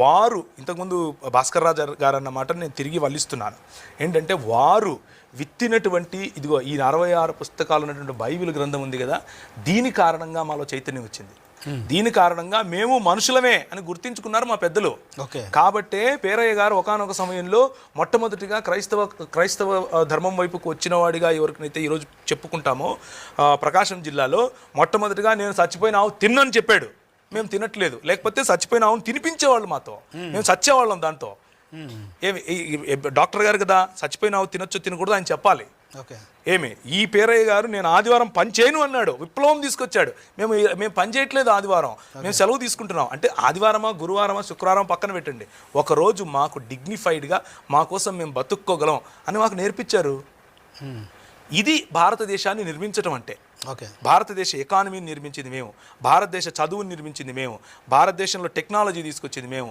వారు ఇంతకుముందు భాస్కర్ రాజు గారు అన్న మాట నేను తిరిగి వల్లిస్తున్నాను. ఏంటంటే వారు విత్తినటువంటి ఇదిగో ఈ 66 పుస్తకాలు ఉన్నటువంటి బైబిల్ గ్రంథం ఉంది కదా, దీని కారణంగా మాలో చైతన్యం వచ్చింది. దీని కారణంగా మేము మనుషులమే అని గుర్తించుకున్నారు మా పెద్దలు. కాబట్టే పేరయ్య గారు ఒకానొక సమయంలో మొట్టమొదటిగా క్రైస్తవ ధర్మం వైపుకు వచ్చిన వాడిగా ఎవరికైతే ఈరోజు చెప్పుకుంటామో ప్రకాశం జిల్లాలో మొట్టమొదటిగా నేను చచ్చిపోయిన ఆవు తిన్నని చెప్పాడు. మేము తినట్లేదు, లేకపోతే చచ్చిపోయిన ఆవును తినిపించేవాళ్ళు మాతో, మేము చచ్చేవాళ్ళం దాంతో. ఏమి డాక్టర్ గారు కదా, చచ్చిపోయిన ఆవు తినొచ్చు తినకూడదు ఆయన చెప్పాలి. ఏమి ఈ పేరయ్య గారు నేను ఆదివారం పని చేయను అన్నాడు, విప్లవం తీసుకొచ్చాడు. మేము పని చేయట్లేదు ఆదివారం, మేము సెలవు తీసుకుంటున్నాం అంటే ఆదివారమా గురువారమా శుక్రవారం పక్కన పెట్టండి, ఒకరోజు మాకు డిగ్నిఫైడ్గా మా కోసం మేము బతుక్కోగలం అని మాకు నేర్పించారు. ఇది భారతదేశాన్ని నిర్మించడం అంటే. భారతదేశ ఎకానమీని నిర్మించింది మేము, భారతదేశ చదువుని నిర్మించింది మేము, భారతదేశంలో టెక్నాలజీ తీసుకొచ్చింది మేము.